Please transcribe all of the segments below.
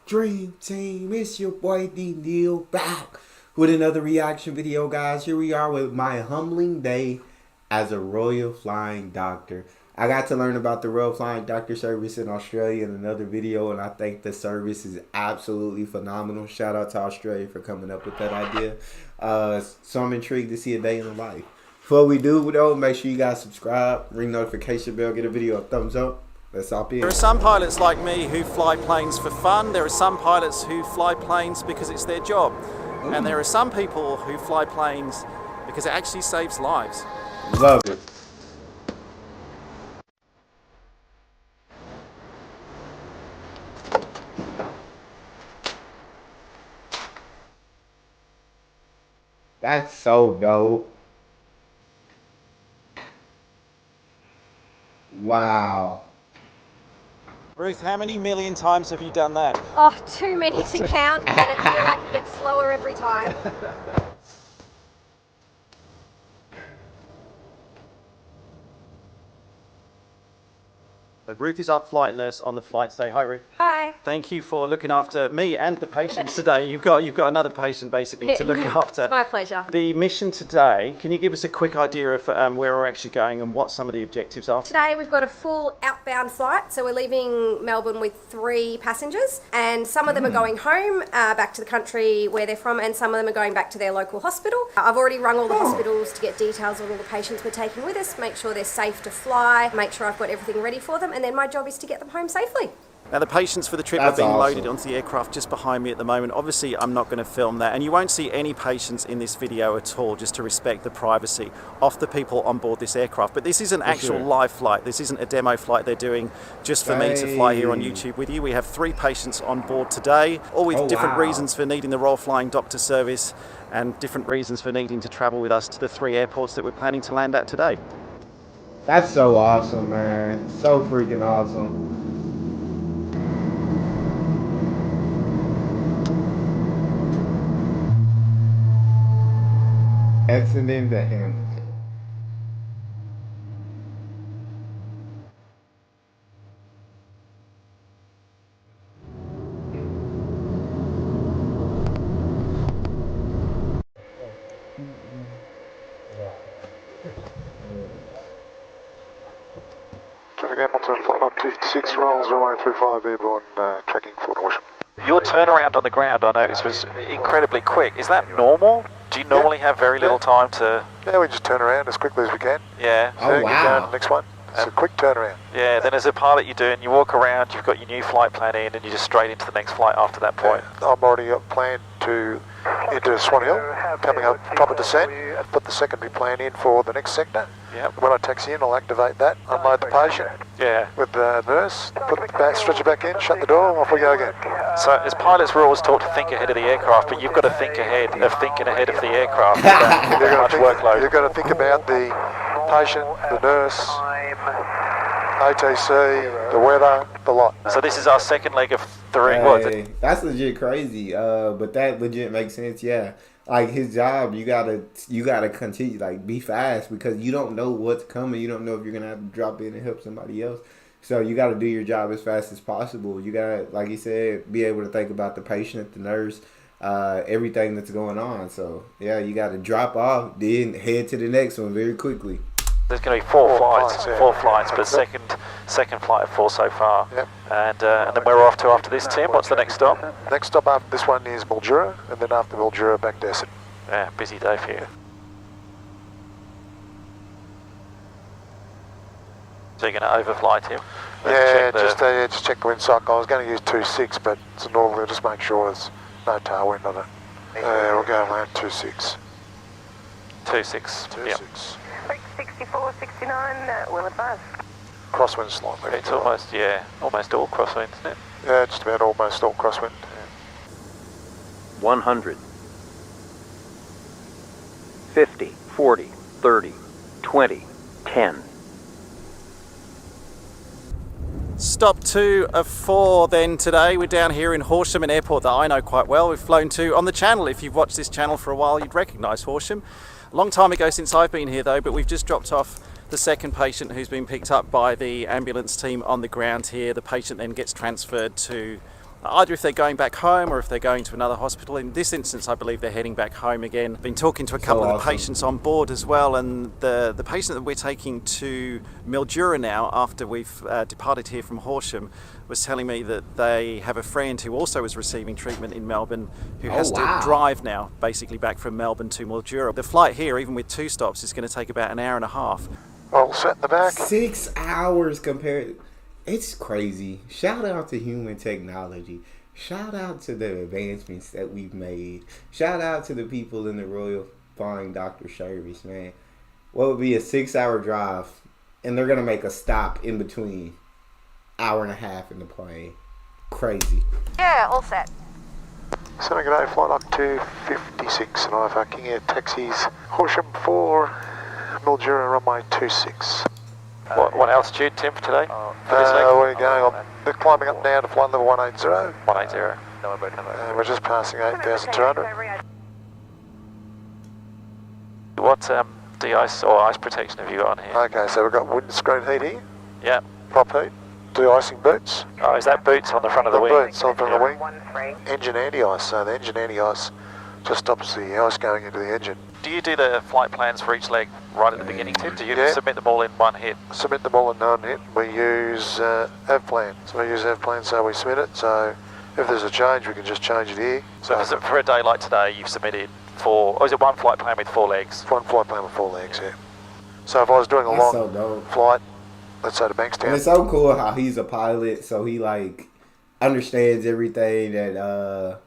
Dream Team, it's your boy D Neil back with another reaction video, guys. Here we are with my humbling day as a Royal Flying Doctor. I got to learn about the Royal Flying Doctor service in Australia in another video, and I think the service is absolutely phenomenal. Shout out to Australia for coming up with that idea. So I'm intrigued to see a day in the life. Before we do though, make sure you guys subscribe, ring notification bell, get a video a thumbs up. Let's hop in. There are some pilots like me who fly planes for fun. There are some pilots who fly planes because it's their job. And there are some people who fly planes because it actually saves lives. Love it. That's so dope. Wow. Ruth, how many million times have you done that? Oh, too many to count, and it feels like it gets slower every time. Ruth is our flight nurse on the flight. Say hi, Ruth. Hi. Thank you for looking after me and the patients today. You've got another patient basically to look after. It's my pleasure. The mission today, can you give us a quick idea of where we're actually going and what some of the objectives are? Today we've got a full outbound flight, so we're leaving Melbourne with 3 passengers, and some of them are going home, back to the country where they're from, and some of them are going back to their local hospital. I've already rung all the hospitals to get details on all the patients we're taking with us, make sure they're safe to fly, make sure I've got everything ready for them, and then my job is to get them home safely. Now the patients for the trip are being loaded onto the aircraft just behind me at the moment. Obviously I'm not going to film that, and you won't see any patients in this video at all, just to respect the privacy of the people on board this aircraft. But this is an actual live flight. This isn't a demo flight they're doing just for me to fly here on YouTube with you. We have 3 patients on board today, all with different reasons for needing the Royal Flying Doctor service and different reasons for needing to travel with us to the 3 airports that we're planning to land at today. That's so awesome, man. So freaking awesome. Excellent to him. Again, onto flight 56 rolls runway 35 airborne, tracking for Horsham. Your turnaround on the ground, I noticed, was incredibly quick. Is that normal? Do you normally have very little time to... Yeah, we just turn around as quickly as we can. Yeah. So get going to the next one. It's a quick turnaround. Yeah, then as a pilot you do, and you walk around, you've got your new flight plan in, and you're just straight into the next flight after that point. Yeah, I'm already planned to enter Swan Hill, coming up proper descent, put the secondary plan in for the next sector. Yep. When I taxi in, I'll activate that, unload the patient with the nurse, put the back, stretcher back in, shut the door, and off we go again. So as pilots we're always taught to think ahead of the aircraft, but you've got to think ahead of thinking ahead of the aircraft. You've got to think about the patient, the nurse, ATC, the weather, the lot. So this is our second leg of 3. Hey, that's legit crazy. But that legit makes sense. Yeah, like his job, you gotta continue, like be fast, because you don't know what's coming. You don't know if you're gonna have to drop in and help somebody else. So you got to do your job as fast as possible. You gotta, like he said, be able to think about the patient, the nurse, everything that's going on. So yeah, you got to drop off, then head to the next one very quickly. There's going to be 4 flights, but second flight of 4 so far. Yep. And then we're off to after this, Tim. What's the next stop? Next stop after this one is Mildura, and then after Mildura back to Essendon. Yeah, busy day for you. So you're going to overfly, Tim? Yeah, just check the wind cycle. I was going to use 2.6, but it's normal. Just make sure there's no tailwind on it. We'll go and land 2.6. 2.6. Yep. 64, 69, will advise. Crosswind slightly. It's almost all crosswind, isn't it? Yeah, just about almost all crosswind. 100, 50, 40, 30, 20, 10. Stop 2 of 4 then today. We're down here in Horsham, an airport that I know quite well. We've flown to on the channel. If you've watched this channel for a while, you'd recognise Horsham. A long time ago since I've been here though, but we've just dropped off the second patient who's been picked up by the ambulance team on the ground here. The patient then gets transferred to either if they're going back home or if they're going to another hospital. In this instance, I believe they're heading back home again. Been talking to a couple of the patients on board as well, and the patient that we're taking to Mildura now, after we've departed here from Horsham, was telling me that they have a friend who also is receiving treatment in Melbourne who has to drive now, basically back from Melbourne to Mildura. The flight here, even with 2 stops, is going to take about an hour and a half. All set in the back. 6 hours compared. It's crazy. Shout out to human technology. Shout out to the advancements that we've made. Shout out to the people in the Royal Flying Doctor Service, man. What would be a 6-hour drive, and they're going to make a stop in between. Hour and a half in the plane. Crazy. Yeah, all set. Sunny, good day, flight up to 56 and IFR King Air taxis Horsham 4, Mildura runway 26. What altitude, Tim, for today? Where are you going? They're climbing up now to flight level 180. 180. We're just passing 8,200. What de-ice or ice protection have you got on here? Okay, so we've got windscreen heat here, Yeah. prop heat, de-icing boots. Oh, is that boots on the front of the wing? Boots on the front of the wing. Engine anti-ice, so the engine anti-ice just stops the ice going into the engine. Do you do the flight plans for each leg right at the beginning, Tim? Do you submit them all in one hit? Submit them all in one hit. We use AvPlan. So we use AvPlan, so we submit it. So if there's a change, we can just change it here. So for a day like today, you've submitted 4, or is it one flight plan with 4 legs? One flight plan with 4 legs, yeah. So if I was doing a long flight, let's say to Bankstown. And it's so cool how he's a pilot, so he like understands everything that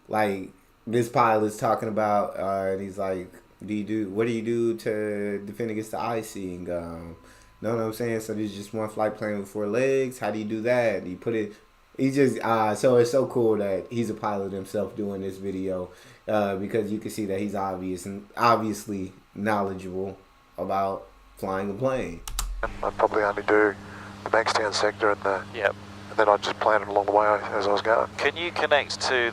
like this pilot's talking about, and he's like, what do you do to defend against the icing? Know what I'm saying? So there's just one flight plan with 4 legs. How do you do that? You put it. He just so it's so cool that he's a pilot himself doing this video, because you can see that he's obviously knowledgeable about flying a plane. I'd probably only do the Bankstown sector and then I'd just plan it along the way as I was going. Can you connect to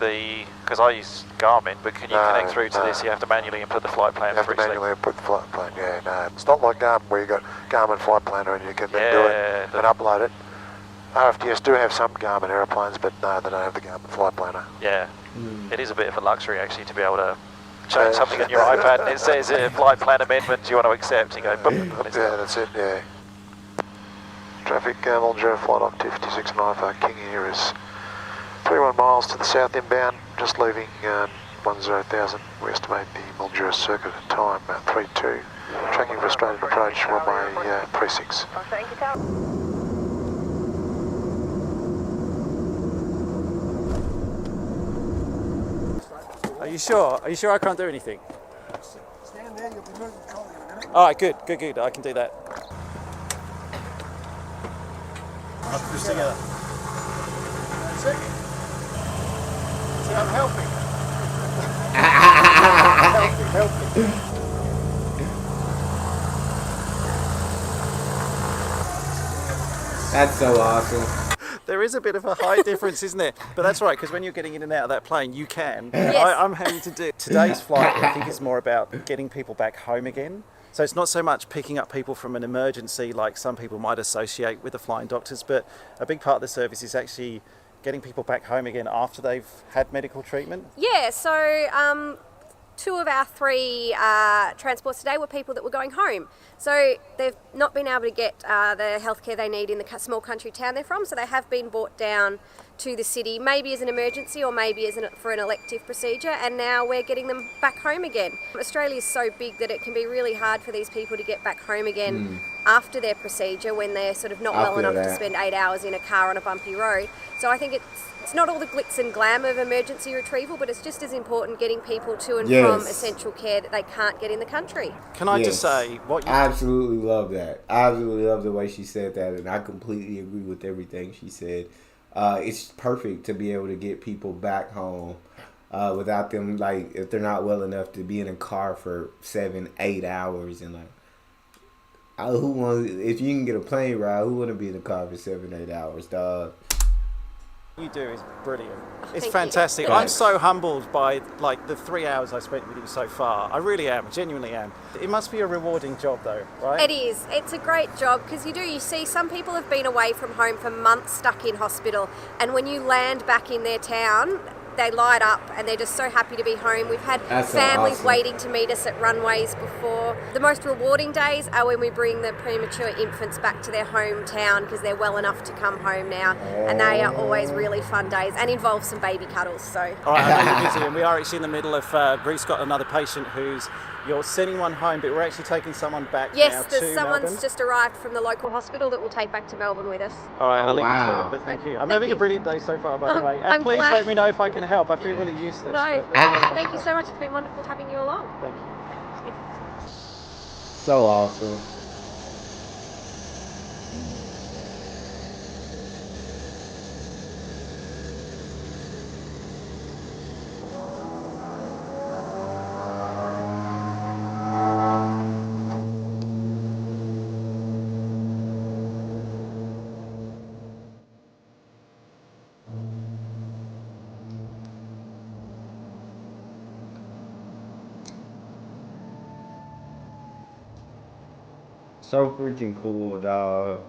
because I use Garmin, but can you connect through to this? You have to manually input the flight plan for each leg. Manually input the flight plan, yeah, no. It's not like Garmin where you got Garmin Flight Planner and you can then do it and upload it. RFDS do have some Garmin aeroplanes, but no, they don't have the Garmin Flight Planner. Yeah, it is a bit of a luxury actually to be able to change something on your iPad and it says flight plan amendment, do you want to accept? You go, boom. Yeah, that's it, yeah. Traffic, Mildura flight up 256 and IFR King Air is 31 miles to the south inbound, just leaving 10,000. We estimate the Mildura circuit at time 32. Tracking for Australian approach runway 36. Thank you, Tal. Are you sure? Are you sure I can't do anything? Stand there, you'll be moving the trolley in a minute. All right, good. I can do that. Let's push together. That's it. See, I'm helping. helping. That's so awesome. There is a bit of a height difference, isn't there? But that's right, because when you're getting in and out of that plane, you can. Yes. I'm having to do today's flight. I think is more about getting people back home again. So it's not so much picking up people from an emergency like some people might associate with the flying doctors, but a big part of the service is actually getting people back home again after they've had medical treatment. Yeah, so 2 of our 3 transports today were people that were going home. So they've not been able to get the healthcare they need in the small country town they're from, so they have been brought down to the city, maybe as an emergency or maybe for an elective procedure, and now we're getting them back home again. Australia is so big that it can be really hard for these people to get back home again after their procedure when they're sort of not well enough to spend 8 hours in a car on a bumpy road. So I think it's not all the glitz and glam of emergency retrieval, but it's just as important getting people to and from essential care that they can't get in the country. Can I just say what you... I absolutely love that. I absolutely love the way she said that, and I completely agree with everything she said. It's perfect to be able to get people back home without them, like, if they're not well enough to be in a car for 7-8 hours, and like, if you can get a plane ride, who want to be in a car for 7-8 hours, dog? you do is brilliant. It's Thank fantastic. you. I'm so humbled by like the 3 hours I spent with you so far. I really am, genuinely am. It must be a rewarding job though, right? It is. It's a great job because you see some people have been away from home for months stuck in hospital, and when you land back in their town, they light up and they're just so happy to be home. We've had families awesome. waiting to meet us at runways before. The most rewarding days are when we bring the premature infants back to their hometown because they're well enough to come home now, and they are always really fun days and involve some baby cuddles. So. All right, I know you're busy, and we are actually in the middle of. Bruce got another patient who's. You're sending one home, but we're actually taking someone back now Yes, to there's someone's Melbourne. just arrived from the local hospital that we'll take back to Melbourne with us. All right, I'll leave you Wow. to it, but thank you. I'm having a brilliant day so far, by the way. And I'm please glad. let me know if I can help. I feel really useless. No, but- thank you so much. It's been wonderful having you along. Thank you. So awesome. So freaking cool, dog.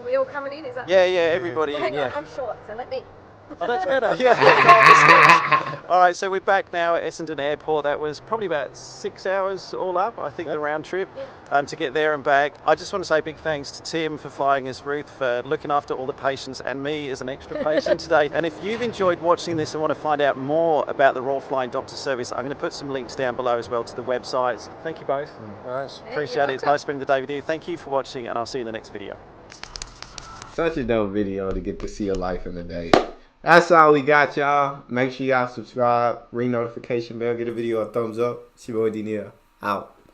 We all coming in? Is that? Yeah, everybody. Hang Yeah. on, I'm short, so let me. Oh, that's better. Yeah. All right, so we're back now at Essendon Airport. That was probably about 6 hours all up, I think, the round trip to get there and back. I just want to say big thanks to Tim for flying us, Ruth for looking after all the patients, and me as an extra patient today. And if you've enjoyed watching this and want to find out more about the Royal Flying Doctor Service, I'm going to put some links down below as well to the websites. Thank you both. Nice. Appreciate it. It's nice spending the day with you. Thank you for watching, and I'll see you in the next video. Such a dope video to get to see a life in a day. That's all we got, y'all. Make sure y'all subscribe, ring notification bell, get a video a thumbs up. It's your boy D-Neil. Out.